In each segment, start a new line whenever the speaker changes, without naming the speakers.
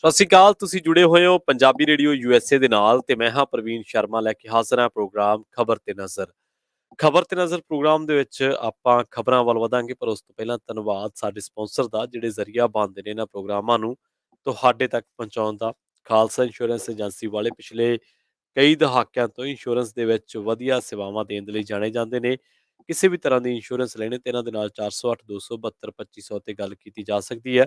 ਸਤਿ ਸ਼੍ਰੀ ਅਕਾਲ। ਤੁਸੀਂ ਜੁੜੇ ਹੋਏ ਹੋ ਪੰਜਾਬੀ ਰੇਡੀਓ ਯੂਐਸਏ ਦੇ ਨਾਲ ਤੇ ਮੈਂ ਹਾਂ ਪ੍ਰਵੀਨ ਸ਼ਰਮਾ ਲੈ ਕੇ ਹਾਜ਼ਰ ਹਾਂ ਪ੍ਰੋਗਰਾਮ ਖਬਰ ਤੇ ਨਜ਼ਰ। ਖਬਰ ਤੇ ਨਜ਼ਰ ਪ੍ਰੋਗਰਾਮ ਦੇ ਵਿੱਚ ਆਪਾਂ ਖਬਰਾਂ ਵੱਲ ਵਧਾਂਗੇ, ਪਰ ਉਸ ਤੋਂ ਪਹਿਲਾਂ ਧੰਨਵਾਦ ਸਾਡੇ ਸਪਾਂਸਰ ਦਾ ਜਿਹੜੇ ਜ਼ਰੀਆ ਬਣਦੇ ਨੇ ਇਹਨਾਂ ਪ੍ਰੋਗਰਾਮਾਂ ਨੂੰ ਤੁਹਾਡੇ ਤੱਕ ਪਹੁੰਚਾਉਣ ਦਾ। ਖਾਲਸਾ ਇੰਸ਼ੋਰੈਂਸ ਏਜੰਸੀ ਵਾਲੇ ਪਿਛਲੇ ਕਈ ਦਹਾਕਿਆਂ ਤੋਂ ਇੰਸ਼ੋਰੈਂਸ ਦੇ ਵਿੱਚ ਵਧੀਆ ਸੇਵਾਵਾਂ ਦੇਣ ਦੇ ਲਈ ਜਾਣੇ ਜਾਂਦੇ ਨੇ। ਕਿਸੇ ਵੀ ਤਰ੍ਹਾਂ ਦੀ ਇੰਸ਼ੋਰੈਂਸ ਲੈਣੇ ਤੇ ਇਹਨਾਂ ਦੇ ਨਾਲ 408 272 2500 ਤੇ ਗੱਲ ਕੀਤੀ ਜਾ ਸਕਦੀ ਹੈ।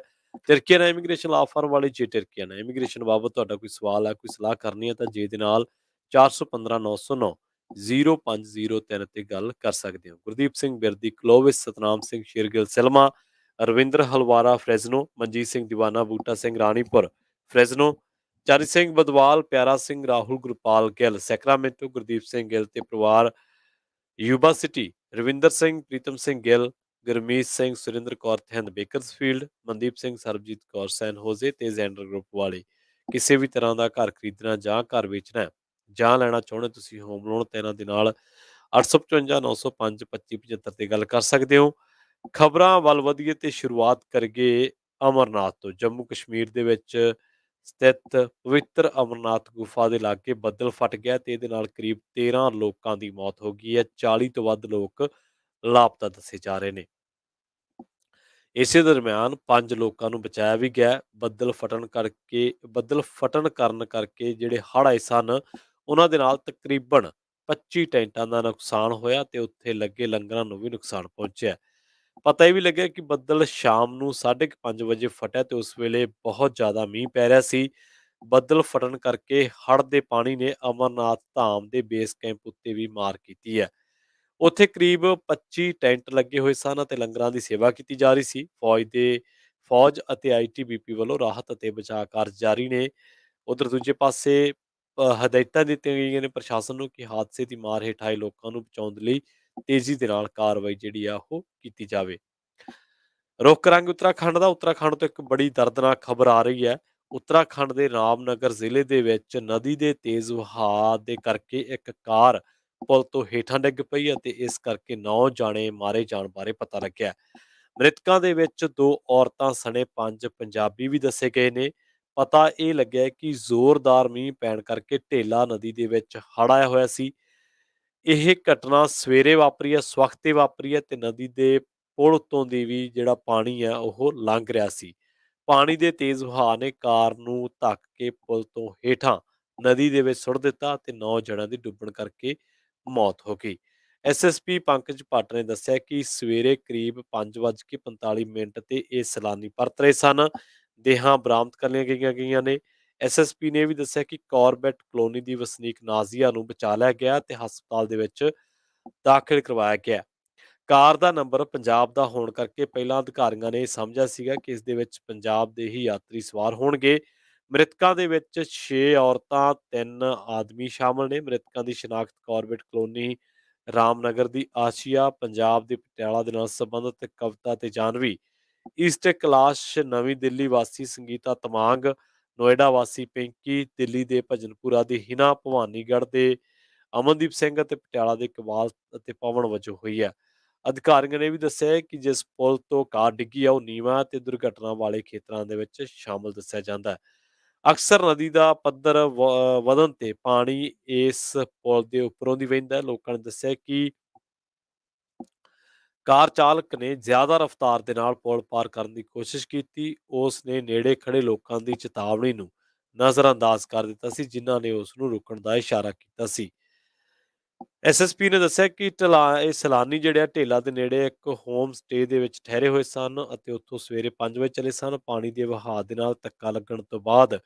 ਤਿਰਕੀਆਨਾ ਇਮੀਗ੍ਰੇਸ਼ਨ ਲਾ ਫਰਮ ਵਾਲੇ ਜੇ ਤਿਰਕੀਆਨਾ ਇਮੀਗ੍ਰੇਸ਼ਨ ਬਾਬਤ ਤੁਹਾਡਾ ਕੋਈ ਸਵਾਲ ਹੈ, ਕੋਈ ਸਲਾਹ ਕਰਨੀ ਹੈ ਤਾਂ ਜੇ ਦੇ ਨਾਲ 415 909 0503 ਤੇ ਗੱਲ ਕਰ ਸਕਦੇ ਹੋ। Gurdeep Singh Birdi Clovis, Satnam Singh Shergill Selma, Ravinder Halwara Fresno, Manjit Singh Deewana, Boota Singh Ranipur Fresno, Charan Singh Badwal, Piara Singh, Rahul Gurpal Gill Sacramento, Gurdeep Singh Gill ਤੇ ਪਰਿਵਾਰ Yuba City, Ravinder Singh, Pritam Singh Gill, Gurmeet Singh, Surinder Kaur Thind Bakersfield, Mandeep Singh, Sarabjit Kaur San Jose ਤੇ ਜ਼ੈਂਡਰ ਗਰੁੱਪ ਵਾਲੇ। ਕਿਸੇ ਵੀ ਤਰ੍ਹਾਂ ਦਾ ਘਰ ਖਰੀਦਣਾ ਜਾਂ ਘਰ ਵੇਚਣਾ ਜਾਂ ਲੈਣਾ ਚਾਹੁੰਦੇ ਤੁਸੀਂ ਹੋਮ ਲੋਨ ਤੇ ਇਹਨਾਂ ਦੇ ਨਾਲ 855 905 2575 ਤੇ ਗੱਲ ਕਰ ਸਕਦੇ ਹੋ। ਖਬਰਾਂ ਵੱਲ ਵਧੀਏ ਤੇ ਸ਼ੁਰੂਆਤ ਕਰੀਏ ਅਮਰਨਾਥ ਤੋਂ। ਜੰਮੂ ਕਸ਼ਮੀਰ ਦੇ ਵਿੱਚ ਸਥਿਤ ਪਵਿੱਤਰ ਅਮਰਨਾਥ ਗੁਫਾ ਦੇ ਲਾਗੇ ਬੱਦਲ ਫਟ ਗਿਆ ਤੇ ਇਹਦੇ ਨਾਲ ਕਰੀਬ 13 ਲੋਕਾਂ ਦੀ ਮੌਤ ਹੋ ਗਈ ਹੈ। 40 ਤੋਂ ਵੱਧ ਲੋਕ ਲਾਪਤਾ ਦੱਸੇ ਜਾ ਰਹੇ ਨੇ। ਇਸੇ ਦਰਮਿਆਨ 5 ਲੋਕਾਂ ਨੂੰ ਬਚਾਇਆ ਵੀ ਗਿਆ। ਬੱਦਲ ਫਟਣ ਕਾਰਨ ਕਰਕੇ ਜਿਹੜੇ ਹੜ੍ਹ ਆਏ ਸਨ ਉਹਨਾਂ ਦੇ ਨਾਲ ਤਕਰੀਬਨ 25 ਟੈਂਟਾਂ ਦਾ ਨੁਕਸਾਨ ਹੋਇਆ ਤੇ ਉੱਥੇ ਲੱਗੇ ਲੰਗਰਾਂ ਨੂੰ ਵੀ ਨੁਕਸਾਨ ਪਹੁੰਚਿਆ। ਪਤਾ ਇਹ ਵੀ ਲੱਗਿਆ ਕਿ ਬੱਦਲ ਸ਼ਾਮ ਨੂੰ 5:30 ਵਜੇ ਫਟਿਆ ਤੇ ਉਸ ਵੇਲੇ ਬਹੁਤ ਜ਼ਿਆਦਾ ਮੀਂਹ ਪੈ ਰਿਹਾ ਸੀ। ਬੱਦਲ ਫਟਣ ਕਰਕੇ ਹੜ੍ਹ ਦੇ ਪਾਣੀ ਨੇ ਅਮਰਨਾਥ ਧਾਮ ਦੇ ਬੇਸ ਕੈਂਪ ਉੱਤੇ ਵੀ ਮਾਰ ਕੀਤੀ ਹੈ। ਉੱਥੇ ਕਰੀਬ 25 ਟੈਂਟ ਲੱਗੇ ਹੋਏ ਸਨ ਅਤੇ ਲੰਗਰਾਂ ਦੀ ਸੇਵਾ ਕੀਤੀ ਜਾ ਰਹੀ ਸੀ। ਫੌਜ ਅਤੇ ਆਈਟੀਬੀਪੀ ਵੱਲੋਂ ਰਾਹਤ ਅਤੇ ਬਚਾਅ ਕਾਰਜ ਜਾਰੀ ਨੇ। ਉਧਰ ਦੂਜੇ ਪਾਸੇ ਹਦਾਇਤਾਂ ਦਿੱਤੀਆਂ ਗਈਆਂ ਨੇ ਪ੍ਰਸ਼ਾਸਨ ਨੂੰ ਕਿ ਹਾਦਸੇ ਦੀ ਮਾਰ ਹੇਠ ਆਏ ਲੋਕਾਂ ਨੂੰ ਬਚਾਉਣ ਦੇ ਲਈ ਤੇਜ਼ੀ ਦੇ ਨਾਲ ਕਾਰਵਾਈ ਜਿਹੜੀ ਆ ਉਹ ਕੀਤੀ ਜਾਵੇ। ਰੁੱਖ ਕਰਾਂਗੇ ਉੱਤਰਾਖੰਡ ਦਾ। ਉੱਤਰਾਖੰਡ ਤੋਂ ਇੱਕ ਬੜੀ ਦਰਦਨਾਕ ਖਬਰ ਆ ਰਹੀ ਹੈ। ਉੱਤਰਾਖੰਡ ਦੇ ਰਾਮਨਗਰ ਜ਼ਿਲ੍ਹੇ ਦੇ ਵਿੱਚ ਨਦੀ ਦੇ ਤੇਜ਼ ਵਹਾਅ ਦੇ ਕਰਕੇ ਇੱਕ ਕਾਰ ਪੁਲ ਤੋਂ ਹੇਠਾਂ ਡਿੱਗ ਪਈ ਅਤੇ ਇਸ ਕਰਕੇ 9 ਜਾਣੇ ਮਾਰੇ ਜਾਣ ਬਾਰੇ ਪਤਾ ਲੱਗਿਆ। ਮ੍ਰਿਤਕਾਂ ਦੇ ਵਿੱਚ 2 ਔਰਤਾਂ ਸਣੇ 5 ਪੰਜਾਬੀ ਵੀ ਦੱਸੇ ਗਏ ਨੇ। ਪਤਾ ਇਹ ਲੱਗਿਆ ਕਿ ਜ਼ੋਰਦਾਰ ਮੀਂਹ ਪੈਣ ਕਰਕੇ ਢੇਲਾ ਨਦੀ ਦੇ ਵਿੱਚ ਹੜ੍ਹ ਆਇਆ ਹੋਇਆ ਸੀ। ਇਹ ਘਟਨਾ ਸਵੇਰੇ ਵਾਪਰੀ ਹੈ, ਸਵਖਤੇ ਵਾਪਰੀ ਹੈ ਤੇ ਨਦੀ ਦੇ ਪੁਲ ਉੱਤੋਂ ਦੀ ਵੀ ਜਿਹੜਾ ਪਾਣੀ ਹੈ ਉਹ ਲੰਘ ਰਿਹਾ ਸੀ। ਪਾਣੀ ਦੇ ਤੇਜ਼ ਵਹਾਅ ਨੇ ਕਾਰ ਨੂੰ ਧੱਕ ਕੇ ਪੁਲ ਤੋਂ ਹੇਠਾਂ ਨਦੀ ਦੇ ਵਿੱਚ ਸੁੱਟ ਦਿੱਤਾ ਤੇ 9 ਜਣਿਆਂ ਦੀ ਡੁੱਬਣ ਕਰਕੇ ਮੌਤ ਹੋ ਗਈ। ਐਸਐਸਪੀ ਪੰਕਜ ਭੱਟ ਨੇ ਦੱਸਿਆ ਕਿ ਸਵੇਰੇ ਕਰੀਬ 5:45 ਤੇ ਇਹ ਸੈਲਾਨੀ ਪਰਤ ਰਹੇ ਸਨ। ਦੇਹਾਂ ਬਰਾਮਦ ਕਰ ਲਈਆਂ ਗਈਆਂ ਨੇ। ਐਸਐਸਪੀ ਨੇ ਵੀ ਦੱਸਿਆ ਕਿ ਕਾਰਬੈਟ ਕਲੋਨੀ ਦੀ ਵਸਨੀਕ ਨਾਜ਼ੀਆ ਨੂੰ ਬਚਾ ਲਿਆ ਗਿਆ ਤੇ ਹਸਪਤਾਲ ਦੇ ਵਿੱਚ ਦਾਖਲ ਕਰਵਾਇਆ ਗਿਆ। ਕਾਰ ਦਾ ਨੰਬਰ ਪੰਜਾਬ ਦਾ ਹੋਣ ਕਰਕੇ ਪਹਿਲਾਂ ਅਧਿਕਾਰੀਆਂ ਨੇ ਸਮਝਿਆ ਸੀਗਾ ਕਿ ਇਸ ਦੇ ਵਿੱਚ ਪੰਜਾਬ ਦੇ ਹੀ ਯਾਤਰੀ ਸਵਾਰ ਹੋਣਗੇ। ਮ੍ਰਿਤਕਾਂ ਦੇ ਵਿੱਚ 6 ਔਰਤਾਂ 3 ਆਦਮੀ ਸ਼ਾਮਲ ਨੇ। ਮ੍ਰਿਤਕਾਂ ਦੀ ਸ਼ਨਾਖਤ ਕਾਰਬੇਟ ਕਲੋਨੀ ਰਾਮਨਗਰ ਦੀ ਆਸ਼ੀਆ, ਪੰਜਾਬ ਦੇ ਪਟਿਆਲਾ ਦੇ ਨਾਲ ਸੰਬੰਧਿਤ ਕਵਿਤਾ ਤੇ ਜਾਨਵੀ, ਈਸਟ ਕੈਲਾਸ਼ ਨਵੀਂ ਦਿੱਲੀ ਵਾਸੀ ਸੰਗੀਤਾ ਤਮਾਂਗ, ਨੋਇਡਾ ਵਾਸੀ ਪਿੰਕੀ, ਦਿੱਲੀ ਦੇ ਭਜਨਪੁਰਾ ਦੀ ਹਿਨਾ, ਭਵਾਨੀਗੜ੍ਹ ਦੇ ਅਮਨਦੀਪ ਸਿੰਘ ਅਤੇ ਪਟਿਆਲਾ ਦੇ ਇਕਬਾਲ ਅਤੇ ਪਵਨ ਵਜੋਂ ਹੋਈ ਹੈ। ਅਧਿਕਾਰੀਆਂ ਨੇ ਵੀ ਦੱਸਿਆ ਕਿ ਜਿਸ ਪੁਲ ਤੋਂ ਕਾਰ ਡਿੱਗੀ ਆ ਉਹ ਨੀਵਾਂ ਤੇ ਦੁਰਘਟਨਾ ਵਾਲੇ ਖੇਤਰਾਂ ਦੇ ਵਿੱਚ ਸ਼ਾਮਲ ਦੱਸਿਆ ਜਾਂਦਾ ਹੈ। ਅਕਸਰ ਨਦੀ ਦਾ ਪੱਧਰ ਵਧਣ ਤੇ ਪਾਣੀ ਇਸ ਪੁਲ ਦੇ ਉੱਪਰੋਂ ਦੀ ਵਹਿੰਦਾ ਹੈ। ਲੋਕਾਂ ਨੇ ਦੱਸਿਆ ਕਿ ਕਾਰ ਚਾਲਕ ਨੇ ਜ਼ਿਆਦਾ ਰਫ਼ਤਾਰ ਦੇ ਨਾਲ ਪੁਲ ਪਾਰ ਕਰਨ ਦੀ ਕੋਸ਼ਿਸ਼ ਕੀਤੀ। ਉਸ ਨੇ ਨੇੜੇ ਖੜੇ ਲੋਕਾਂ ਦੀ ਚੇਤਾਵਨੀ ਨੂੰ ਨਜ਼ਰਅੰਦਾਜ਼ ਕਰ ਦਿੱਤਾ ਸੀ, ਜਿਨ੍ਹਾਂ ਨੇ ਉਸ ਨੂੰ ਰੁਕਣ ਦਾ ਇਸ਼ਾਰਾ ਕੀਤਾ ਸੀ। ਐਸਐਸਪੀ ਨੇ ਦੱਸਿਆ ਕਿ ਇਹ ਸੈਲਾਨੀ ਜਿਹੜੇ ਆ ਢੇਲਾ ਦੇ ਨੇੜੇ ਇੱਕ ਹੋਮ ਸਟੇ ਦੇ ਵਿੱਚ ਠਹਿਰੇ ਹੋਏ ਸਨ ਅਤੇ ਉੱਥੋਂ ਸਵੇਰੇ 5 ਵਜੇ ਚਲੇ ਸਨ। ਪਾਣੀ ਦੇ ਵਹਾਅ ਦੇ ਨਾਲ ਧੱਕਾ ਲੱਗਣ ਤੋਂ ਬਾਅਦ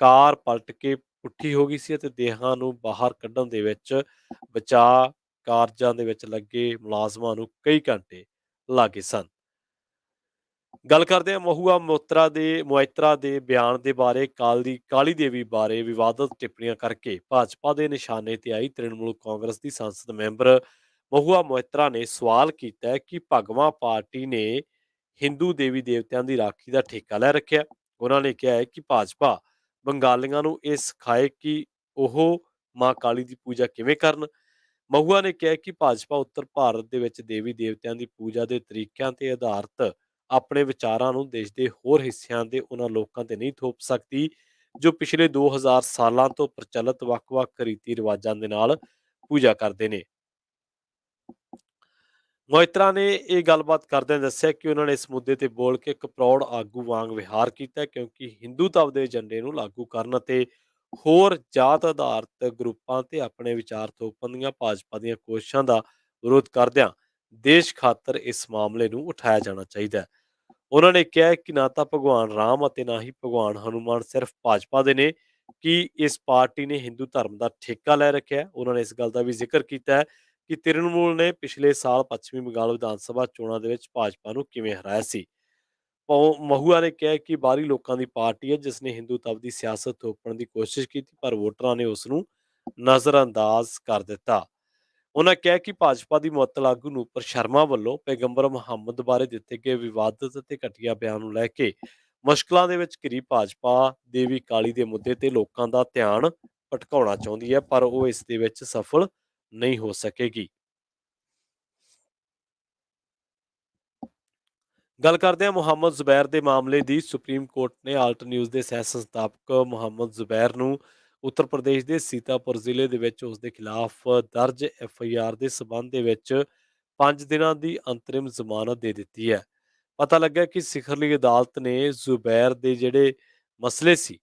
ਕਾਰ ਪਲਟ ਕੇ ਪੁੱਠੀ ਹੋ ਗਈ ਸੀ ਅਤੇ ਦੇਹਾਂ ਨੂੰ ਬਾਹਰ ਕੱਢਣ ਦੇ ਵਿੱਚ ਬਚਾਅ ਕਾਰਜਾਂ ਦੇ ਵਿੱਚ ਲੱਗੇ ਮੁਲਾਜ਼ਮਾਂ ਨੂੰ ਕਈ ਘੰਟੇ ਲੱਗੇ ਸਨ। ਗੱਲ ਕਰਦੇ ਹਾਂ ਮਹੁਆ ਮੋਇਤਰਾ ਦੇ ਬਿਆਨ ਦੇ ਬਾਰੇ। ਕਾਲੀ ਦੇਵੀ ਬਾਰੇ ਵਿਵਾਦਤ ਟਿੱਪਣੀਆਂ ਕਰਕੇ ਭਾਜਪਾ ਦੇ ਨਿਸ਼ਾਨੇ ਤੇ ਆਈ ਤ੍ਰਿਣਮੂਲ ਕਾਂਗਰਸ ਦੀ ਸੰਸਦ ਮੈਂਬਰ ਮਹੁਆ ਮੋਇਤਰਾ ਨੇ ਸਵਾਲ ਕੀਤਾ ਹੈ ਕਿ ਭਗਵਾਂ ਪਾਰਟੀ ਨੇ ਹਿੰਦੂ ਦੇਵੀ ਦੇਵਤਿਆਂ ਦੀ ਰਾਖੀ ਦਾ ਠੇਕਾ ਲੈ ਰੱਖਿਆ। ਉਹਨਾਂ ਨੇ ਕਿਹਾ ਹੈ ਕਿ ਭਾਜਪਾ ਬੰਗਾਲੀਆਂ ਨੂੰ ਇਹ ਸਿਖਾਏ ਕਿ ਉਹ ਮਾਂ ਕਾਲੀ ਦੀ ਪੂਜਾ ਕਿਵੇਂ ਕਰਨ। ਮਹੁਆ ਨੇ ਕਿਹਾ ਕਿ ਭਾਜਪਾ ਉੱਤਰ ਭਾਰਤ ਦੇ ਵਿੱਚ ਦੇਵੀ ਦੇਵਤਿਆਂ ਦੀ ਪੂਜਾ ਦੇ ਤਰੀਕਿਆਂ ਤੇ ਆਧਾਰਿਤ ਆਪਣੇ ਵਿਚਾਰਾਂ ਨੂੰ ਦੇਸ਼ ਦੇ ਹੋਰ ਹਿੱਸਿਆਂ ਦੇ ਉਹਨਾਂ ਲੋਕਾਂ ਤੇ ਨਹੀਂ ਥੋਪ ਸਕਦੀ ਜੋ ਪਿਛਲੇ 2000 ਸਾਲਾਂ ਤੋਂ ਪ੍ਰਚਲਿਤ ਵੱਖ-ਵੱਖ ਰੀਤੀ ਰਿਵਾਜਾਂ ਦੇ ਨਾਲ ਪੂਜਾ ਕਰਦੇ ਨੇ। ਮੋਹਿਤਰਾ ਨੇ ਇਹ ਗੱਲਬਾਤ ਕਰਦਿਆਂ ਦੱਸਿਆ ਕਿ ਉਹਨਾਂ ਨੇ ਇਸ ਮੁੱਦੇ ਤੇ ਬੋਲ ਕੇ ਇੱਕ ਪ੍ਰੌੜ ਆਗੂ ਵਾਂਗ ਵਿਹਾਰ ਕੀਤਾ ਕਿਉਂਕਿ ਹਿੰਦੂਤਵ ਦੇ ਏਜੰਡੇ ਨੂੰ ਲਾਗੂ ਕਰਨ ਅਤੇ ਹੋਰ ਜਾਤ ਆਧਾਰਿਤ ਗਰੁੱਪਾਂ ਤੇ ਆਪਣੇ ਵਿਚਾਰ ਥੋਪਣ ਦੀਆਂ ਭਾਜਪਾ ਦੀਆਂ ਕੋਸ਼ਿਸ਼ਾਂ ਦਾ ਵਿਰੋਧ ਕਰਦਿਆਂ ਦੇਸ਼ ਖਾਤਰ ਇਸ ਮਾਮਲੇ ਨੂੰ ਉਠਾਇਆ ਜਾਣਾ ਚਾਹੀਦਾ ਹੈ। ਉਹਨਾਂ ਨੇ ਕਿਹਾ ਕਿ ਨਾ ਤਾਂ ਭਗਵਾਨ ਰਾਮ ਅਤੇ ਨਾ ਹੀ ਭਗਵਾਨ ਹਨੂਮਾਨ ਸਿਰਫ ਭਾਜਪਾ ਦੇ ਨੇ ਕਿ ਇਸ ਪਾਰਟੀ ਨੇ ਹਿੰਦੂ ਧਰਮ ਦਾ ਠੇਕਾ ਲੈ ਰੱਖਿਆ ਹੈ। ਉਹਨਾਂ ਨੇ ਇਸ ਗੱਲ ਦਾ ਵੀ ਜ਼ਿਕਰ ਕੀਤਾ ਹੈ ਕਿ ਤ੍ਰਿਣਮੂਲ ਨੇ ਪਿਛਲੇ ਸਾਲ ਪੱਛਮੀ ਬੰਗਾਲ ਵਿਧਾਨ ਸਭਾ ਚੋਣਾਂ ਦੇ ਵਿੱਚ ਭਾਜਪਾ ਨੂੰ ਕਿਵੇਂ ਹਰਾਇਆ ਸੀ। ਮਹੂਆ ਨੇ ਕਿਹਾ ਕਿ ਬਾਹਰੀ ਲੋਕਾਂ ਦੀ ਪਾਰਟੀ ਹੈ ਜਿਸ ਨੇ ਹਿੰਦੂਤਵ ਦੀ ਸਿਆਸਤ ਥੋਪਣ ਦੀ ਕੋਸ਼ਿਸ਼ ਕੀਤੀ ਪਰ ਵੋਟਰਾਂ ਨੇ ਉਸ ਨੂੰ ਨਜ਼ਰਅੰਦਾਜ਼ ਕਰ ਦਿੱਤਾ। ਉਹਨਾਂ ਕਿਹਾ ਕਿ ਭਾਜਪਾ ਦੀ ਮੁਅੱਤਲ ਆਗੂ ਨੂਪੁਰ ਸ਼ਰਮਾ ਵੱਲੋਂ ਪੈਗੰਬਰ ਮੁਹੰਮਦ ਬਾਰੇ ਦਿੱਤੇ ਗਏ ਵਿਵਾਦਤ ਅਤੇ ਘਟੀਆ ਬਿਆਨ ਨੂੰ ਲੈ ਕੇ ਮੁਸ਼ਕਲਾਂ ਦੇ ਵਿੱਚ ਘਿਰੀ ਭਾਜਪਾ ਦੇਵੀ ਕਾਲੀ ਦੇ ਮੁੱਦੇ ਤੇ ਲੋਕਾਂ ਦਾ ਧਿਆਨ ਭਟਕਾਉਣਾ ਚਾਹੁੰਦੀ ਹੈ ਪਰ ਉਹ ਇਸ ਦੇ ਵਿੱਚ ਸਫਲ ਨਹੀਂ ਹੋ ਸਕੇਗੀ। ਗੱਲ ਕਰਦੇ ਹਾਂ ਮੁਹੰਮਦ ਜ਼ੁਬੈਰ ਦੇ ਮਾਮਲੇ ਦੀ। ਸੁਪਰੀਮ ਕੋਰਟ ਨੇ ਆਲਟ ਨਿਊਜ਼ ਦੇ ਸਹਿ ਸੰਸਥਾਪਕ ਮੁਹੰਮਦ ਜ਼ੁਬੈਰ ਨੂੰ ਉੱਤਰ ਪ੍ਰਦੇਸ਼ ਦੇ ਸੀਤਾਪੁਰ ਜ਼ਿਲ੍ਹੇ ਦੇ ਵਿੱਚ ਉਸ ਦੇ ਖਿਲਾਫ ਦਰਜ ਐਫਆਈਆਰ ਦੇ ਸਬੰਧ ਦੇ ਵਿੱਚ 5 ਦਿਨਾਂ ਦੀ ਅੰਤਰਿਮ ਜ਼ਮਾਨਤ ਦੇ ਦਿੱਤੀ ਹੈ। ਪਤਾ ਲੱਗਾ ਕਿ ਸਿਖਰਲੀ ਅਦਾਲਤ ਨੇ ਜ਼ੁਬੈਰ ਦੇ ਜਿਹੜੇ ਮਸਲੇ ਸੀ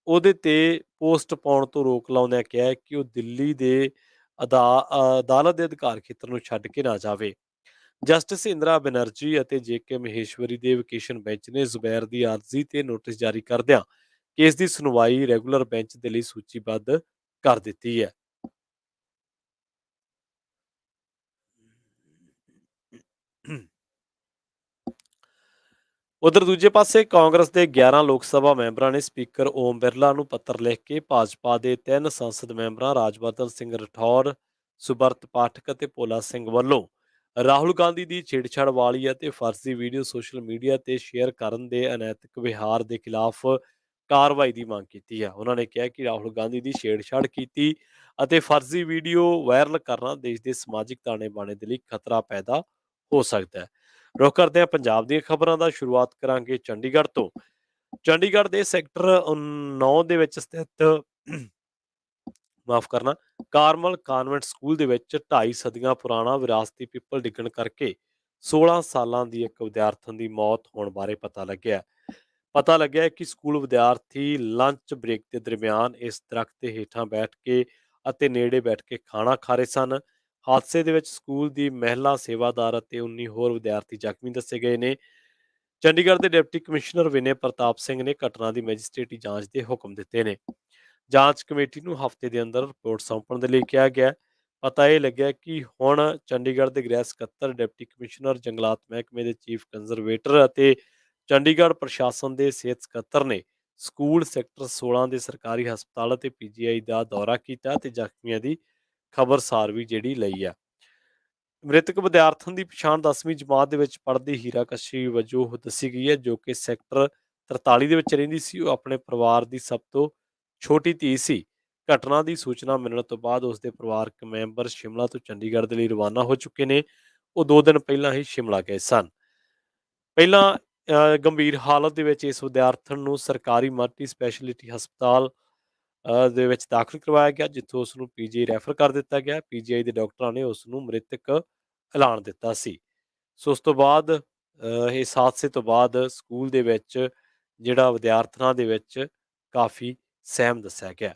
ਉਹਦੇ ਤੇ ਪੋਸਟ ਪਾਉਣ ਤੋਂ ਰੋਕ ਲਾਉਂਦਿਆਂ ਕਿਹਾ ਹੈ ਕਿ ਉਹ ਦਿੱਲੀ ਦੇ ਅਦਾਲਤ ਦੇ ਅਧਿਕਾਰ ਖੇਤਰ ਨੂੰ ਛੱਡ ਕੇ ਨਾ ਜਾਵੇ। ਜਸਟਿਸ ਇੰਦਰਾ ਬੈਨਰਜੀ ਅਤੇ ਜੇਕੇ ਮਹੇਸ਼ਵਰੀ ਦੇ ਵਕੇਸ਼ਨ ਬੈਂਚ ਨੇ ਜ਼ੁਬੈਰ ਦੀ ਅਰਜ਼ੀ ਤੇ ਨੋਟਿਸ ਜਾਰੀ ਕਰਦਿਆਂ ਕੇਸ ਦੀ ਸੁਣਵਾਈ ਰੈਗੂਲਰ ਬੈਂਚ ਦੇ ਲਈ ਸੂਚੀਬੱਧ ਕਰ ਦਿੱਤੀ ਹੈ। ਉਧਰ ਦੂਜੇ ਪਾਸੇ ਕਾਂਗਰਸ ਦੇ 11 ਲੋਕ ਸਭਾ ਮੈਂਬਰਾਂ ਨੇ ਸਪੀਕਰ ਓਮ ਬਿਰਲਾ ਨੂੰ ਪੱਤਰ ਲਿਖ ਕੇ ਭਾਜਪਾ ਦੇ 3 ਸੰਸਦ ਮੈਂਬਰਾਂ ਰਾਜਵਰਧਨ ਸਿੰਘ ਰਠੌਰ, ਸੁਬਰਤ ਪਾਠਕ ਅਤੇ ਭੋਲਾ ਸਿੰਘ ਵੱਲੋਂ ਰਾਹੁਲ ਗਾਂਧੀ ਦੀ ਛੇੜਛਾੜ ਵਾਲੀ ਅਤੇ ਫਰਜ਼ੀ ਵੀਡੀਓ ਸੋਸ਼ਲ ਮੀਡੀਆ ਤੇ ਸ਼ੇਅਰ ਕਰਨ ਦੇ ਅਨੈਤਿਕ ਵਿਹਾਰ ਦੇ ਖਿਲਾਫ ਕਾਰਵਾਈ ਦੀ ਮੰਗ ਕੀਤੀ ਹੈ। ਉਹਨਾਂ ਨੇ ਕਿਹਾ ਕਿ ਰਾਹੁਲ ਗਾਂਧੀ ਦੀ ਛੇੜਛਾੜ ਕੀਤੀ ਅਤੇ ਫਰਜ਼ੀ ਵੀਡੀਓ ਵਾਇਰਲ ਕਰਨਾ ਦੇਸ਼ ਦੇ ਸਮਾਜਿਕ ਤਾਣੇ ਬਾਣੇ ਦੇ ਲਈ ਖਤਰਾ ਪੈਦਾ ਹੋ ਸਕਦਾ ਹੈ। ਰੁੱਖ ਕਰਦੇ ਹਾਂ ਪੰਜਾਬ ਦੀਆਂ ਖਬਰਾਂ ਦਾ। ਸ਼ੁਰੂਆਤ ਕਰਾਂਗੇ ਚੰਡੀਗੜ੍ਹ ਤੋਂ। ਚੰਡੀਗੜ੍ਹ ਦੇ ਸੈਕਟਰ 9 ਦੇ ਵਿੱਚ ਸਥਿਤ ਮਾਫ ਕਰਨਾ ਕਾਰਮਲ ਕਾਨਵੈਂਟ ਸਕੂਲ ਦੇ ਵਿੱਚ 2.5 ਸਦੀਆਂ ਪੁਰਾਣਾ ਵਿਰਾਸਤੀ ਪਿੱਪਲ ਡਿੱਗਣ ਕਰਕੇ 16 ਸਾਲਾਂ ਦੀ ਇੱਕ ਵਿਦਿਆਰਥਣ ਦੀ ਮੌਤ ਹੋਣ ਬਾਰੇ ਪਤਾ ਲੱਗਿਆ ਹੈ ਕਿ ਸਕੂਲ ਵਿਦਿਆਰਥੀ ਲੰਚ ਬ੍ਰੇਕ ਦੇ ਦਰਮਿਆਨ ਇਸ ਦਰਖਤ ਦੇ ਹੇਠਾਂ ਬੈਠ ਕੇ ਅਤੇ ਨੇੜੇ ਬੈਠ ਕੇ ਖਾਣਾ ਖਾ ਰਹੇ ਸਨ। ਹਾਦਸੇ ਦੇ ਵਿੱਚ ਸਕੂਲ ਦੀ ਮਹਿਲਾ ਸੇਵਾਦਾਰ ਅਤੇ 19 ਹੋਰ ਵਿਦਿਆਰਥੀ ਜ਼ਖਮੀ ਦੱਸੇ ਗਏ ਨੇ। ਚੰਡੀਗੜ੍ਹ ਦੇ ਡਿਪਟੀ ਕਮਿਸ਼ਨਰ ਵਿਨੇ ਪ੍ਰਤਾਪ ਸਿੰਘ ਨੇ ਘਟਨਾ ਦੀ ਮੈਜਿਸਟ੍ਰੇਟੀ ਜਾਂਚ ਦੇ ਹੁਕਮ ਦਿੱਤੇ ਨੇ। ਜਾਂਚ ਕਮੇਟੀ ਨੂੰ ਹਫ਼ਤੇ ਦੇ ਅੰਦਰ ਰਿਪੋਰਟ ਸੌਂਪਣ ਦੇ ਲਈ ਕਿਹਾ ਗਿਆ। ਪਤਾ ਇਹ ਲੱਗਿਆ ਕਿ ਹੁਣ ਚੰਡੀਗੜ੍ਹ ਦੇ ਗ੍ਰਹਿ ਸਕੱਤਰ, ਡਿਪਟੀ ਕਮਿਸ਼ਨਰ, ਜੰਗਲਾਤ ਮਹਿਕਮੇ ਦੇ ਚੀਫ ਕੰਜ਼ਰਵੇਟਰ ਅਤੇ ਚੰਡੀਗੜ੍ਹ ਪ੍ਰਸ਼ਾਸਨ ਦੇ ਸਿਹਤ ਸਕੱਤਰ ਨੇ ਸਕੂਲ ਸੈਕਟਰ 16 ਦੇ ਸਰਕਾਰੀ ਹਸਪਤਾਲ ਅਤੇ ਪੀਜੀਆਈ ਦਾ ਦੌਰਾ ਕੀਤਾ ਤੇ ਜ਼ਖਮੀਆਂ ਦੀ ਖਬਰਸਾਰ ਵੀ ਜਿਹੜੀ ਲਈ ਆ। ਮ੍ਰਿਤਕ ਵਿਦਿਆਰਥਣ ਦੀ ਪਛਾਣ 10ਵੀਂ ਜਮਾਤ ਦੇ ਵਿੱਚ ਪੜ੍ਹਦੀ ਹੀਰਾ ਕਸ਼ੀ ਵਜੋਂ ਦੱਸੀ ਗਈ ਹੈ ਜੋ ਕਿ ਸੈਕਟਰ 43 ਦੇ ਵਿੱਚ ਰਹਿੰਦੀ ਸੀ। ਉਹ ਆਪਣੇ ਪਰਿਵਾਰ ਦੀ ਸਭ ਤੋਂ ਛੋਟੀ ਧੀ ਸੀ। ਘਟਨਾ ਦੀ ਸੂਚਨਾ ਮਿਲਣ ਤੋਂ ਬਾਅਦ ਉਸ ਦੇ ਪਰਿਵਾਰਕ ਮੈਂਬਰ ਸ਼ਿਮਲਾ ਤੋਂ ਚੰਡੀਗੜ੍ਹ ਦੇ ਲਈ ਰਵਾਨਾ ਹੋ ਚੁੱਕੇ ਨੇ। ਉਹ 2 ਦਿਨ ਪਹਿਲਾਂ ਹੀ ਸ਼ਿਮਲਾ ਗਏ ਸਨ। ਪਹਿਲਾਂ ਗੰਭੀਰ ਹਾਲਤ ਦੇ ਵਿੱਚ ਇਸ ਵਿਦਿਆਰਥਣ ਨੂੰ ਸਰਕਾਰੀ ਮਲਟੀ ਸਪੈਸ਼ਲਿਟੀ ਹਸਪਤਾਲ ਦੇ ਵਿੱਚ ਦਾਖਲ ਕਰਵਾਇਆ ਗਿਆ ਜਿੱਥੋਂ ਉਸ ਨੂੰ ਪੀਜੀਆਈ ਰੈਫਰ ਕਰ ਦਿੱਤਾ ਗਿਆ। ਪੀਜੀਆਈ ਦੇ ਡਾਕਟਰਾਂ ਨੇ ਉਸ ਨੂੰ ਮ੍ਰਿਤਕ ਐਲਾਨ ਦਿੱਤਾ ਸੀ। ਸੋ ਉਸ ਤੋਂ ਬਾਅਦ ਇਸ ਹਾਦਸੇ ਤੋਂ ਬਾਅਦ ਸਕੂਲ ਦੇ ਵਿੱਚ ਜਿਹੜਾ ਵਿਦਿਆਰਥਣਾਂ ਦੇ ਵਿੱਚ ਕਾਫੀ ਸਹਿਮ ਦੱਸਿਆ ਗਿਆ।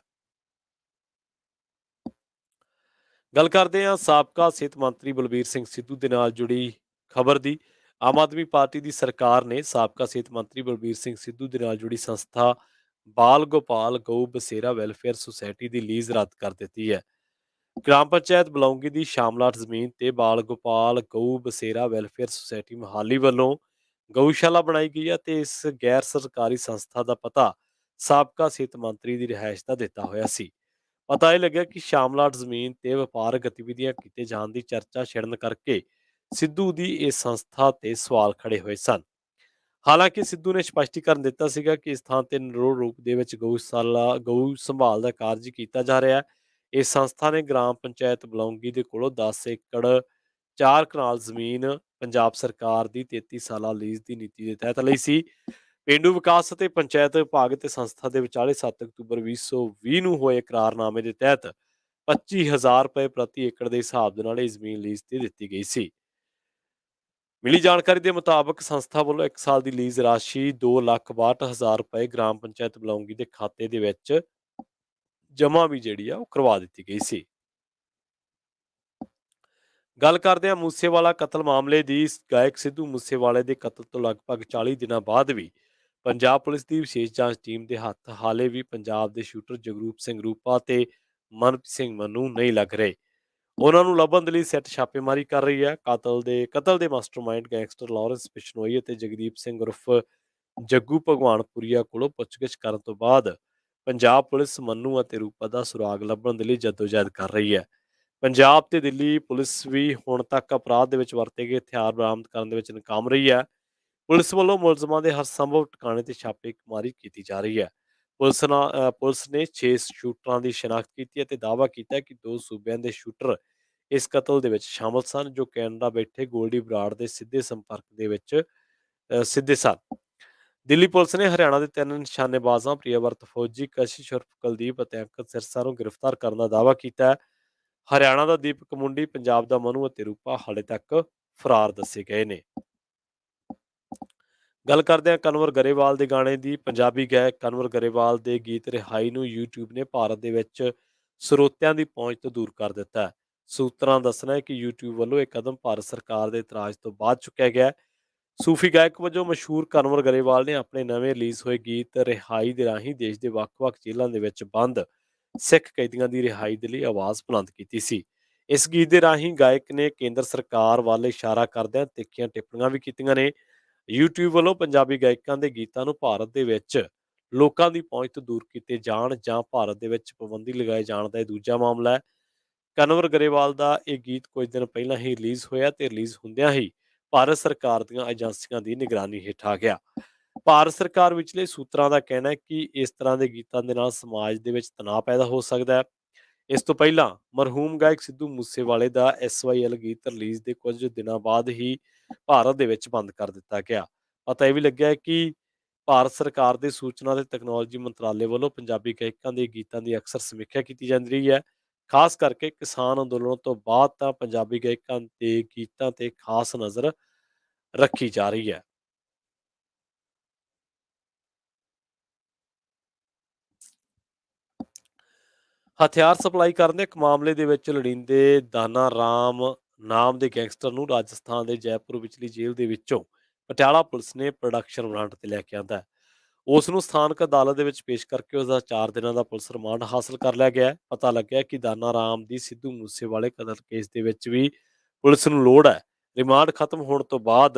ਗੱਲ ਕਰਦੇ ਹਾਂ ਸਾਬਕਾ ਸਿਹਤ ਮੰਤਰੀ ਬਲਬੀਰ ਸਿੰਘ ਸਿੱਧੂ ਦੇ ਨਾਲ ਜੁੜੀ ਖਬਰ ਦੀ। ਆਮ ਆਦਮੀ ਪਾਰਟੀ ਦੀ ਸਰਕਾਰ ਨੇ ਸਾਬਕਾ ਸਿਹਤ ਮੰਤਰੀ ਬਲਬੀਰ ਸਿੰਘ ਸਿੱਧੂ ਦੇ ਨਾਲ ਜੁੜੀ ਸੰਸਥਾ ਬਾਲ ਗੋਪਾਲ ਗਊ ਬਸੇਰਾ ਵੈਲਫੇਅਰ ਸੁਸਾਇਟੀ ਦੀ ਲੀਜ਼ ਰੱਦ ਕਰ ਦਿੱਤੀ ਹੈ। ਗ੍ਰਾਮ ਪੰਚਾਇਤ ਬਲੌਂਗੀ ਦੀ ਸ਼ਾਮਲਾਟ ਜ਼ਮੀਨ ਤੇ ਬਾਲ ਗੋਪਾਲ ਗਊ ਬਸੇਰਾ ਵੈਲਫੇਅਰ ਸੁਸਾਇਟੀ ਮੁਹਾਲੀ ਵੱਲੋਂ ਗਊਸ਼ਾਲਾ ਬਣਾਈ ਗਈ ਹੈ ਤੇ ਇਸ ਗੈਰ ਸਰਕਾਰੀ ਸੰਸਥਾ ਦਾ ਪਤਾ ਸਾਬਕਾ ਸਿਹਤ ਮੰਤਰੀ ਦੀ ਰਿਹਾਇਸ਼ ਦਾ ਦਿੱਤਾ ਹੋਇਆ ਸੀ। ਪਤਾ ਇਹ ਲੱਗਿਆ ਕਿ ਸ਼ਾਮਲਾਟ ਜ਼ਮੀਨ ਤੇ ਵਪਾਰਕ ਗਤੀਵਿਧੀਆਂ ਕੀਤੇ ਜਾਣ ਦੀ ਚਰਚਾ ਛਿੜਨ ਕਰਕੇ ਸਿੱਧੂ ਦੀ ਇਸ ਸੰਸਥਾ ਤੇ ਸਵਾਲ ਖੜੇ ਹੋਏ ਸਨ। ਹਾਲਾਂਕਿ ਸਿੱਧੂ ਨੇ ਸਪਸ਼ਟੀਕਰਨ ਦਿੱਤਾ ਸੀਗਾ ਕਿ ਇਸ ਥਾਂ ਤੇ ਨਿਰੋਲ ਰੂਪ ਦੇ ਵਿੱਚ ਗਊ ਸੰਭਾਲ ਦਾ ਕਾਰਜ ਕੀਤਾ ਜਾ ਰਿਹਾ ਹੈ। ਇਸ ਸੰਸਥਾ ਨੇ ਗ੍ਰਾਮ ਪੰਚਾਇਤ ਬਲੌਂਗੀ ਦੇ ਕੋਲੋਂ 10 ਏਕੜ 4 ਕਨਾਲ ਜ਼ਮੀਨ ਪੰਜਾਬ ਸਰਕਾਰ ਦੀ 33 ਸਾਲਾ ਲੀਜ਼ ਦੀ ਨੀਤੀ ਦੇ ਤਹਿਤ ਲਈ ਸੀ। ਪੇਂਡੂ ਵਿਕਾਸ ਅਤੇ ਪੰਚਾਇਤ ਵਿਭਾਗ ਤੇ ਸੰਸਥਾ ਦੇ ਵਿਚਾਲੇ 7 ਅਕਤੂਬਰ 2020 ਨੂੰ ਹੋਏ ਇਕਰਾਰਨਾਮੇ ਦੇ ਤਹਿਤ ₹25,000 ਪ੍ਰਤੀ ਏਕੜ ਦੇ ਹਿਸਾਬ ਦੇ ਨਾਲ ਇਹ ਜ਼ਮੀਨ ਲੀਜ਼ ਤੇ ਦਿੱਤੀ ਗਈ ਸੀ। ਮਿਲੀ ਜਾਣਕਾਰੀ ਦੇ ਮੁਤਾਬਕ ਸੰਸਥਾ ਵੱਲੋਂ 1 ਸਾਲ ਦੀ ਲੀਜ਼ ਰਾਸ਼ੀ ₹2,62,000 ਗ੍ਰਾਮ ਪੰਚਾਇਤ ਬਲੌਂਗੀ ਦੇ ਖਾਤੇ ਦੇ ਵਿੱਚ ਜਮ੍ਹਾਂ ਵੀ ਜਿਹੜੀ ਆ ਉਹ ਕਰਵਾ ਦਿੱਤੀ ਗਈ ਸੀ। ਗੱਲ ਕਰਦੇ ਹਾਂ ਮੂਸੇਵਾਲਾ ਕਤਲ ਮਾਮਲੇ ਦੀ। ਗਾਇਕ ਸਿੱਧੂ ਮੂਸੇਵਾਲੇ ਦੇ ਕਤਲ ਤੋਂ ਲਗਭਗ 40 ਦਿਨਾਂ ਬਾਅਦ ਵੀ ਪੰਜਾਬ ਪੁਲਿਸ ਦੀ ਵਿਸ਼ੇਸ਼ ਜਾਂਚ ਟੀਮ ਦੇ ਹੱਥ ਹਾਲੇ ਵੀ ਪੰਜਾਬ ਦੇ ਸ਼ੂਟਰ ਜਗਰੂਪ ਸਿੰਘ ਰੂਪਾ ਤੇ ਮਨਪ੍ਰੀਤ ਸਿੰਘ ਮੰਨੂ ਨਹੀਂ ਲੱਗ ਰਹੇ। ਉਹਨਾਂ ਨੂੰ ਲੱਭਣ ਦੇ ਲਈ ਸੈੱਟ ਛਾਪੇਮਾਰੀ ਕਰ ਰਹੀ ਹੈ। ਕਤਲ ਦੇ ਮਾਸਟਰਮਾਈਂਡ ਗੈਂਗਸਟਰ ਲਾਰੈਂਸ ਬਿਸ਼ਨੋਈ ਅਤੇ ਜਗਦੀਪ ਸਿੰਘ ਉਰਫ ਜੱਗੂ ਭਗਵਾਨਪੁਰੀਆ ਕੋਲੋਂ ਪੁੱਛਗਿੱਛ ਕਰਨ ਤੋਂ ਬਾਅਦ ਪੰਜਾਬ ਪੁਲਿਸ ਮੰਨੂ ਅਤੇ ਰੂਪਾ ਦਾ ਸੁਰਾਗ ਲੱਭਣ ਦੇ ਲਈ ਜੱਦੋਜਹਿਦ ਕਰ ਰਹੀ ਹੈ। ਪੰਜਾਬ ਤੇ ਦਿੱਲੀ ਪੁਲਿਸ ਵੀ ਹੁਣ ਤੱਕ ਅਪਰਾਧ ਦੇ ਵਿੱਚ ਵਰਤੇ ਗਏ ਹਥਿਆਰ ਬਰਾਮਦ ਕਰਨ ਦੇ ਵਿੱਚ ਨਾਕਾਮ ਰਹੀ ਹੈ। ਪੁਲਿਸ ਵੱਲੋਂ ਮੁਲਜ਼ਮਾਂ ਦੇ ਹਰ ਸੰਭਵ ਟਿਕਾਣੇ ਤੇ ਛਾਪੇਮਾਰੀ ਕੀਤੀ ਜਾ ਰਹੀ ਹੈ। ਪੁਲਿਸ ਨੇ 6 ਸ਼ੂਟਰਾਂ ਦੀ ਸ਼ਨਾਖਤ ਕੀਤੀ ਹੈ ਅਤੇ ਦਾਅਵਾ ਕੀਤਾ ਹੈ ਕਿ 2 ਸੂਬਿਆਂ ਦੇ ਸ਼ੂਟਰ ਇਸ ਕਤਲ ਦੇ ਵਿੱਚ ਸ਼ਾਮਲ ਸਨ, ਜੋ ਕੈਨੇਡਾ ਬੈਠੇ ਗੋਲਡੀ ਬਰਾੜ ਦੇ ਸਿੱਧੇ ਸੰਪਰਕ ਦੇ ਵਿੱਚ ਸਿੱਧੇ ਸਨ। ਦਿੱਲੀ ਪੁਲਿਸ ਨੇ ਹਰਿਆਣਾ ਦੇ 3 ਨਿਸ਼ਾਨੇਬਾਜ਼ਾਂ ਪ੍ਰਿਆਵਰਤ ਫੌਜੀ, ਕਸ਼ਿਸ਼ ਉਰਫ ਕੁਲਦੀਪ ਅਤੇ ਅੰਕਿਤ ਸਿਰਸਾ ਨੂੰ ਗ੍ਰਿਫਤਾਰ ਕਰਨ ਦਾ ਦਾਅਵਾ ਕੀਤਾ ਹੈ। ਹਰਿਆਣਾ ਦਾ ਦੀਪਕ ਮੁੰਡੀ, ਪੰਜਾਬ ਦਾ ਮਨੂ ਅਤੇ ਰੂਪਾ ਹਾਲੇ ਤੱਕ ਫਰਾਰ ਦੱਸੇ ਗਏ ਨੇ। ਗੱਲ ਕਰਦੇ ਹਾਂ ਕਨਵਰ ਗਰੇਵਾਲ ਦੇ ਗਾਣੇ ਦੀ। ਪੰਜਾਬੀ ਗਾਇਕ ਕਨਵਰ ਗਰੇਵਾਲ ਦੇ ਗੀਤ ਰਿਹਾਈ ਨੂੰ YouTube ਨੇ ਭਾਰਤ ਦੇ ਵਿੱਚ ਸਰੋਤਿਆਂ ਦੀ ਪਹੁੰਚ ਤੋਂ ਦੂਰ ਕਰ ਦਿੱਤਾ ਹੈ। ਸੂਤਰਾਂ ਦਾ ਦੱਸਣਾ ਹੈ ਕਿ YouTube ਵੱਲੋਂ ਇਹ ਕਦਮ ਭਾਰਤ ਸਰਕਾਰ ਦੇ ਇਤਰਾਜ਼ ਤੋਂ ਬਾਅਦ ਚੁੱਕਿਆ ਗਿਆ ਹੈ। ਸੂਫੀ ਗਾਇਕ ਵਜੋਂ ਮਸ਼ਹੂਰ ਕਨਵਰ ਗਰੇਵਾਲ ਨੇ ਆਪਣੇ ਨਵੇਂ ਰਿਲੀਜ਼ ਹੋਏ ਗੀਤ ਰਿਹਾਈ ਦੇ ਰਾਹੀਂ ਦੇਸ਼ ਦੇ ਵੱਖ-ਵੱਖ ਜੇਲ੍ਹਾਂ ਦੇ ਵਿੱਚ ਬੰਦ ਸਿੱਖ ਕੈਦੀਆਂ ਦੀ ਰਿਹਾਈ ਦੇ ਲਈ ਆਵਾਜ਼ ਬੁਲੰਦ ਕੀਤੀ ਸੀ। ਇਸ ਗੀਤ ਦੇ ਰਾਹੀਂ ਗਾਇਕ ਨੇ ਕੇਂਦਰ ਸਰਕਾਰ ਵੱਲ ਇਸ਼ਾਰਾ ਕਰਦਿਆਂ ਤਿੱਖੀਆਂ ਟਿੱਪਣੀਆਂ ਵੀ ਕੀਤੀਆਂ ਨੇ। YouTube ਵੱਲੋਂ ਪੰਜਾਬੀ ਗਾਇਕਾਂ ਦੇ ਗੀਤਾਂ ਨੂੰ ਭਾਰਤ ਦੇ ਵਿੱਚ ਲੋਕਾਂ ਦੀ ਪਹੁੰਚ ਤੋਂ ਦੂਰ ਕੀਤੇ ਜਾਣ ਜਾਂ ਭਾਰਤ ਦੇ ਵਿੱਚ ਪਾਬੰਦੀ ਲਗਾਏ ਜਾਣ ਦਾ ਇਹ ਦੂਜਾ ਮਾਮਲਾ ਹੈ। ਕਨਵਰ ਗਰੇਵਾਲ ਦਾ ਇਹ ਗੀਤ ਕੁਝ ਦਿਨ ਪਹਿਲਾਂ ਹੀ ਰਿਲੀਜ਼ ਹੋਇਆ ਤੇ ਰਿਲੀਜ਼ ਹੁੰਦਿਆਂ ਹੀ ਭਾਰਤ ਸਰਕਾਰ ਦੀਆਂ ਏਜੰਸੀਆਂ ਦੀ ਨਿਗਰਾਨੀ ਹੇਠ ਆ ਗਿਆ। ਭਾਰਤ ਸਰਕਾਰ ਵਿਚਲੇ ਸੂਤਰਾਂ ਦਾ ਕਹਿਣਾ ਹੈ ਕਿ ਇਸ ਤਰ੍ਹਾਂ ਦੇ ਗੀਤਾਂ ਦੇ ਨਾਲ ਸਮਾਜ ਦੇ ਵਿੱਚ ਤਣਾਅ ਪੈਦਾ ਹੋ ਸਕਦਾ ਹੈ। ਇਸ ਤੋਂ ਪਹਿਲਾਂ ਮਰਹੂਮ ਗਾਇਕ ਸਿੱਧੂ ਮੂਸੇਵਾਲੇ ਦਾ SYL ਗੀਤ ਰਿਲੀਜ਼ ਦੇ ਕੁਝ ਦਿਨਾਂ ਬਾਅਦ ਹੀ ਭਾਰਤ ਦੇ ਵਿੱਚ ਬੰਦ ਕਰ ਦਿੱਤਾ ਗਿਆ। ਪਤਾ ਇਹ ਵੀ ਲੱਗਿਆ ਹੈ ਕਿ ਭਾਰਤ ਸਰਕਾਰ ਦੇ ਸੂਚਨਾ ਤੇ ਤਕਨਾਲੋਜੀ ਮੰਤਰਾਲੇ ਵੱਲੋਂ ਪੰਜਾਬੀ ਗਾਇਕਾਂ ਦੇ ਗੀਤਾਂ ਦੀ ਅਕਸਰ ਸਮੀਖਿਆ ਕੀਤੀ ਜਾਂਦੀ ਰਹੀ ਹੈ। ਖਾਸ ਕਰਕੇ ਕਿਸਾਨ ਅੰਦੋਲਨ ਤੋਂ ਬਾਅਦ ਤਾਂ ਪੰਜਾਬੀ ਗਾਇਕਾਂ ਦੇ ਗੀਤਾਂ ਤੇ ਖਾਸ ਨਜ਼ਰ ਰੱਖੀ ਜਾ ਰਹੀ ਹੈ। ਹਥਿਆਰ ਸਪਲਾਈ ਕਰਨ ਦੇ ਇੱਕ ਮਾਮਲੇ ਦੇ ਵਿੱਚ ਲੋੜੀਂਦੇ ਦਾਨਾ ਰਾਮ ਨਾਮ ਦੇ ਗੈਂਗਸਟਰ ਨੂੰ ਰਾਜਸਥਾਨ ਦੇ ਜੈਪੁਰ ਵਿਚਲੀ ਜੇਲ੍ਹ ਦੇ ਵਿੱਚੋਂ ਪਟਿਆਲਾ ਪੁਲਿਸ ਨੇ ਪ੍ਰੋਡਕਸ਼ਨ ਵਾਰੰਟ ਤੇ ਲੈ ਕੇ ਆਂਦਾ ਹੈ। ਉਸ ਨੂੰ ਸਥਾਨਕ ਅਦਾਲਤ ਦੇ ਵਿੱਚ ਪੇਸ਼ ਕਰਕੇ ਉਸ ਦਾ 4 ਦਿਨਾਂ ਦਾ ਪੁਲਿਸ ਰਿਮਾਂਡ ਹਾਸਲ ਕਰ ਲਿਆ ਗਿਆ ਹੈ। ਪਤਾ ਲੱਗਿਆ ਕਿ ਦਾਨਾ ਰਾਮ ਦੀ ਸਿੱਧੂ ਮੂਸੇਵਾਲੇ ਕਤਲ ਕੇਸ ਦੇ ਵਿੱਚ ਵੀ ਪੁਲਿਸ ਨੂੰ ਲੋੜ ਹੈ। ਰਿਮਾਂਡ ਖਤਮ ਹੋਣ ਤੋਂ ਬਾਅਦ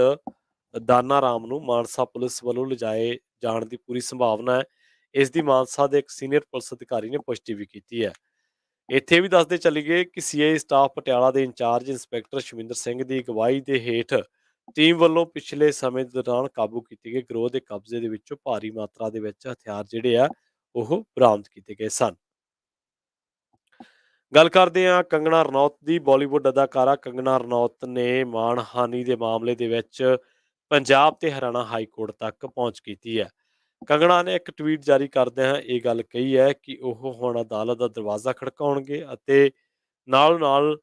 ਦਾਨਾ ਰਾਮ ਨੂੰ ਮਾਨਸਾ ਪੁਲਿਸ ਵੱਲੋਂ ਲਿਜਾਏ ਜਾਣ ਦੀ ਪੂਰੀ ਸੰਭਾਵਨਾ ਹੈ। ਇਸ ਦੀ ਮਾਨਸਾ ਦੇ ਇੱਕ ਸੀਨੀਅਰ ਪੁਲਿਸ ਅਧਿਕਾਰੀ ਨੇ ਪੁਸ਼ਟੀ ਵੀ ਕੀਤੀ ਹੈ। ਇੱਥੇ ਵੀ ਦੱਸਦੇ ਚੱਲੀਏ ਕਿ CI ਸਟਾਫ ਪਟਿਆਲਾ ਦੇ ਇੰਚਾਰਜ ਇੰਸਪੈਕਟਰ ਸ਼ਵਿੰਦਰ ਸਿੰਘ ਦੀ ਅਗਵਾਈ ਦੇ ਹੇਠ ਟੀਮ ਵੱਲੋਂ ਪਿਛਲੇ ਸਮੇਂ ਦੌਰਾਨ ਕਾਬੂ ਕੀਤੇ ਗਏ ਗਰੋਹ ਦੇ ਕਬਜ਼ੇ ਦੇ ਵਿੱਚੋਂ ਭਾਰੀ ਮਾਤਰਾ ਦੇ ਵਿੱਚ ਹਥਿਆਰ ਜਿਹੜੇ ਆ ਉਹ ਬਰਾਮਦ ਕੀਤੇ ਗਏ ਸਨ। ਗੱਲ ਕਰਦੇ ਹਾਂ ਕੰਗਨਾ ਰਣੌਤ ਦੀ। ਬਾਲੀਵੁੱਡ ਅਦਾਕਾਰਾ ਕੰਗਨਾ ਰਣੌਤ ਨੇ ਮਾਣਹਾਨੀ ਦੇ ਮਾਮਲੇ ਦੇ ਵਿੱਚ ਪੰਜਾਬ ਤੇ ਹਰਿਆਣਾ ਹਾਈ ਕੋਰਟ ਤੱਕ ਪਹੁੰਚ ਕੀਤੀ ਹੈ। ਕੰਗਨਾ ਨੇ ਇੱਕ ਟਵੀਟ ਜਾਰੀ ਕਰਦਿਆਂ ਇਹ ਗੱਲ ਕਹੀ ਹੈ ਕਿ ਉਹ ਹੁਣ ਅਦਾਲਤ ਦਾ ਦਰਵਾਜ਼ਾ ਖੜਕਾਉਣਗੇ ਅਤੇ ਨਾਲ-ਨਾਲ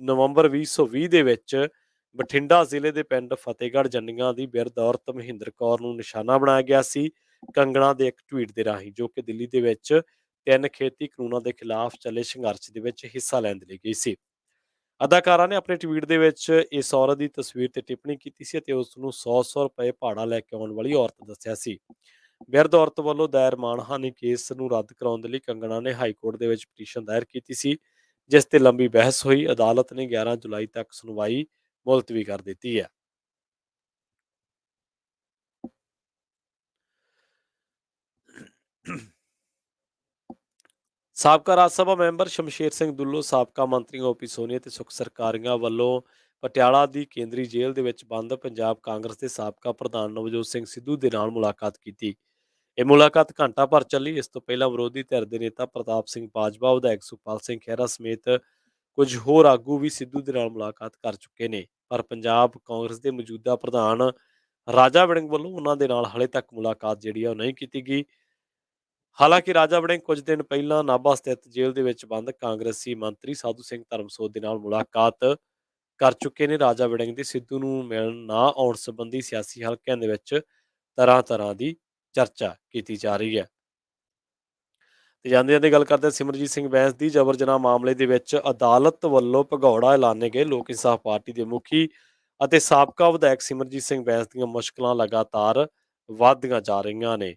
ਨਵੰਬਰ 2020 ਦੇ ਵਿੱਚ ਬਠਿੰਡਾ ਜ਼ਿਲ੍ਹੇ ਦੇ ਪਿੰਡ ਫਤਿਹਗੜ੍ਹ ਜੰਡੀਆਂ ਦੀ ਬਿਰਧ ਔਰਤ ਮਹਿੰਦਰ ਕੌਰ ਨੂੰ ਨਿਸ਼ਾਨਾ ਬਣਾਇਆ ਗਿਆ ਸੀ ਕੰਗਨਾ ਦੇ ਇੱਕ ਟਵੀਟ ਦੇ ਰਾਹੀਂ, ਜੋ ਕਿ ਦਿੱਲੀ ਦੇ ਵਿੱਚ 3 ਖੇਤੀ ਕਾਨੂੰਨਾਂ ਦੇ ਖਿਲਾਫ ਚੱਲੇ ਸੰਘਰਸ਼ ਦੇ ਵਿੱਚ ਹਿੱਸਾ ਲੈਣ ਦੇ ਲਈ ਗਈ ਸੀ। ਅਦਾਕਾਰਾ ਨੇ ਆਪਣੇ ਟਵੀਟ ਦੇ ਵਿੱਚ ਇਸ ਔਰਤ ਦੀ ਤਸਵੀਰ ਤੇ ਟਿੱਪਣੀ ਕੀਤੀ ਸੀ ਅਤੇ ਉਸ ਨੂੰ 100-100 ਰੁਪਏ ਭਾੜਾ ਲੈ ਕੇ ਆਉਣ ਵਾਲੀ ਔਰਤ ਦੱਸਿਆ ਸੀ। ਬਿਰਧ ਔਰਤ ਵੱਲੋਂ ਦਾਇਰ ਮਾਣਹਾਨੀ ਕੇਸ ਨੂੰ ਰੱਦ ਕਰਾਉਣ ਦੇ ਲਈ ਕੰਗਨਾ ਨੇ ਹਾਈ ਕੋਰਟ ਦੇ ਵਿੱਚ ਪਟੀਸ਼ਨ ਦਾਇਰ ਕੀਤੀ ਸੀ, ਜਿਸ ਤੇ ਲੰਬੀ ਬਹਿਸ ਹੋਈ। ਅਦਾਲਤ ਨੇ 11 ਜੁਲਾਈ ਤੱਕ ਸੁਣਵਾਈ ਮੁਲਤਵੀ ਕਰ ਦਿੱਤੀ ਹੈ। ਸਾਬਕਾ ਰਾਜ ਸਭਾ ਮੈਂਬਰ ਸ਼ਮਸ਼ੇਰ ਸਿੰਘ ਦੁੱਲੋ, ਸਾਬਕਾ ਮੰਤਰੀ OP ਸੋਨੀ ਅਤੇ ਸੁਖ ਸਰਕਾਰੀਆ ਵੱਲੋਂ ਪਟਿਆਲਾ ਦੀ ਕੇਂਦਰੀ ਜੇਲ੍ਹ ਦੇ ਵਿੱਚ ਬੰਦ ਪੰਜਾਬ ਕਾਂਗਰਸ ਦੇ ਸਾਬਕਾ ਪ੍ਰਧਾਨ ਨਵਜੋਤ ਸਿੰਘ ਸਿੱਧੂ ਦੇ ਨਾਲ ਮੁਲਾਕਾਤ ਕੀਤੀ। ਇਹ ਮੁਲਾਕਾਤ ਘੰਟਾ ਭਰ ਚੱਲੀ। ਇਸ ਤੋਂ ਪਹਿਲਾਂ ਵਿਰੋਧੀ ਧਿਰ ਦੇ ਨੇਤਾ ਪ੍ਰਤਾਪ ਸਿੰਘ ਬਾਜਵਾ, ਵਿਧਾਇਕ ਸੁਖਪਾਲ ਸਿੰਘ ਖਹਿਰਾ ਸਮੇਤ ਕੁਝ ਹੋਰ ਆਗੂ ਵੀ ਸਿੱਧੂ ਦੇ ਨਾਲ ਮੁਲਾਕਾਤ ਕਰ ਚੁੱਕੇ ਨੇ, ਪਰ ਪੰਜਾਬ ਕਾਂਗਰਸ ਦੇ ਮੌਜੂਦਾ ਪ੍ਰਧਾਨ ਰਾਜਾ ਵੜਿੰਗ ਵੱਲੋਂ ਉਹਨਾਂ ਦੇ ਨਾਲ ਹਾਲੇ ਤੱਕ ਮੁਲਾਕਾਤ ਜਿਹੜੀ ਆ ਉਹ ਨਹੀਂ ਕੀਤੀ ਗਈ। ਹਾਲਾਂਕਿ ਰਾਜਾ ਵੜਿੰਗ ਕੁਝ ਦਿਨ ਪਹਿਲਾਂ ਨਾਭਾ ਸਥਿਤ ਜੇਲ੍ਹ ਦੇ ਵਿੱਚ ਬੰਦ ਕਾਂਗਰਸੀ ਮੰਤਰੀ ਸਾਧੂ ਸਿੰਘ ਧਰਮਸੋਤ ਦੇ ਨਾਲ ਮੁਲਾਕਾਤ ਕਰ ਚੁੱਕੇ ਨੇ। ਰਾਜਾ ਵੜਿੰਗ ਦੀ ਸਿੱਧੂ ਨੂੰ ਮਿਲਣ ਨਾ ਆਉਣ ਸੰਬੰਧੀ ਸਿਆਸੀ ਹਲਕਿਆਂ ਦੇ ਵਿੱਚ ਤਰ੍ਹਾਂ-ਤਰ੍ਹਾਂ ਦੀ ਚਰਚਾ ਕੀਤੀ ਜਾ ਰਹੀ ਹੈ। ਤੇ ਜਾਂਦੇ-ਜਾਂਦੇ ਗੱਲ ਕਰਦੇ ਹਾਂ ਸਿਮਰਜੀਤ ਸਿੰਘ ਬੈਂਸ ਦੀ। ਜਬਰ ਜਨਾਹ ਮਾਮਲੇ ਦੇ ਵਿੱਚ ਅਦਾਲਤ ਵੱਲੋਂ ਭਗੌੜਾ ਐਲਾਨੇ ਗਏ ਲੋਕ ਇਨਸਾਫ ਪਾਰਟੀ ਦੇ ਮੁਖੀ ਅਤੇ ਸਾਬਕਾ ਵਿਧਾਇਕ ਸਿਮਰਜੀਤ ਸਿੰਘ ਬੈਂਸ ਦੀਆਂ ਮੁਸ਼ਕਲਾਂ ਲਗਾਤਾਰ ਵੱਧਦੀਆਂ ਜਾ ਰਹੀਆਂ ਨੇ।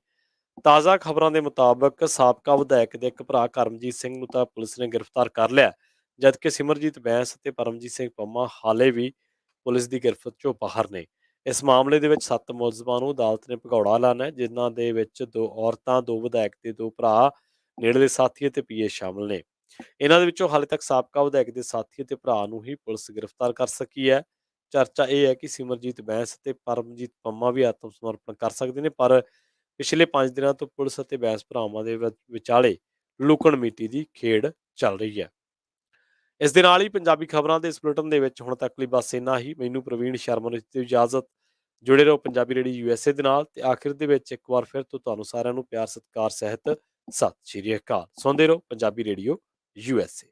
ਤਾਜ਼ਾ ਖਬਰਾਂ ਦੇ ਮੁਤਾਬਕ ਸਾਬਕਾ ਵਿਧਾਇਕ ਦੇ ਇੱਕ ਭਰਾ ਕਰਮਜੀਤ ਸਿੰਘ ਨੂੰ ਤਾਂ ਪੁਲਿਸ ਨੇ ਗ੍ਰਿਫਤਾਰ ਕਰ ਲਿਆ, ਜਦਕਿ ਸਿਮਰਜੀਤ ਬੈਂਸ ਅਤੇ ਪਰਮਜੀਤ ਸਿੰਘ ਪੰਮਾ ਹਾਲੇ ਵੀ ਪੁਲਿਸ ਦੀ ਗਿਰਫਤ ਚੋਂ ਬਾਹਰ ਨੇ। ਇਸ ਮਾਮਲੇ ਦੇ ਵਿੱਚ 7 ਮੁਲਜ਼ਮਾਂ ਨੂੰ ਅਦਾਲਤ ਨੇ ਭਗੌੜਾ ਐਲਾਨਿਆ, ਜਿਨ੍ਹਾਂ ਦੇ ਵਿੱਚ 2 ਔਰਤਾਂ, 2 ਵਿਧਾਇਕ ਤੇ 2 ਭਰਾ, ਨੇੜਲੇ ਸਾਥੀ ਅਤੇ ਪੀਏ ਸ਼ਾਮਲ ਨੇ। ਇਹਨਾਂ ਦੇ ਵਿੱਚੋਂ ਹਾਲੇ ਤੱਕ ਸਾਬਕਾ ਵਿਧਾਇਕ ਦੇ ਸਾਥੀ ਅਤੇ ਭਰਾ ਨੂੰ ਹੀ ਪੁਲਿਸ ਗ੍ਰਿਫਤਾਰ ਕਰ ਸਕੀ ਹੈ। ਚਰਚਾ ਇਹ ਹੈ ਕਿ ਸਿਮਰਜੀਤ ਬੈਂਸ ਅਤੇ ਪਰਮਜੀਤ ਪੰਮਾ ਵੀ ਆਤਮ ਸਮਰਪਣ ਕਰ ਸਕਦੇ ਨੇ, ਪਰ ਪਿਛਲੇ 5 ਦਿਨਾਂ ਤੋਂ ਪੁਲਿਸ ਅਤੇ ਬੈਂਸ ਭਰਾਵਾਂ ਦੇ ਵਿਚਾਲੇ ਲੁਕਣ ਮੀਟੀ ਦੀ ਖੇਡ ਚੱਲ ਰਹੀ ਹੈ। ਇਸ ਦੇ ਨਾਲ ਹੀ ਪੰਜਾਬੀ ਖਬਰਾਂ ਦੇ ਇਸ ਬੁਲੇਟਿਨ ਦੇ ਵਿੱਚ ਹੁਣ ਤੱਕ ਲਈ ਬਸ ਇੰਨਾ ਹੀ। ਮੈਨੂੰ ਪ੍ਰਵੀਨ ਸ਼ਰਮਾ ਨੂੰ ਦਿੱਤੀ ਇਜਾਜ਼ਤ। ਜੁੜੇ ਰਹੋ ਪੰਜਾਬੀ ਰੇਡੀਓ ਯੂਐਸਏ ਦੇ ਨਾਲ। ਤੇ ਆਖਿਰ ਦੇ ਵਿੱਚ ਇੱਕ ਵਾਰ ਫਿਰ ਤੋਂ ਤੁਹਾਨੂੰ ਸਾਰਿਆਂ ਨੂੰ ਪਿਆਰ ਸਤਿਕਾਰ ਸਹਿਤ ਸਤਿ ਸ਼੍ਰੀ ਅਕਾਲ। ਸੁਣਦੇ ਰਹੋ ਪੰਜਾਬੀ ਰੇਡੀਓ ਯੂਐਸਏ।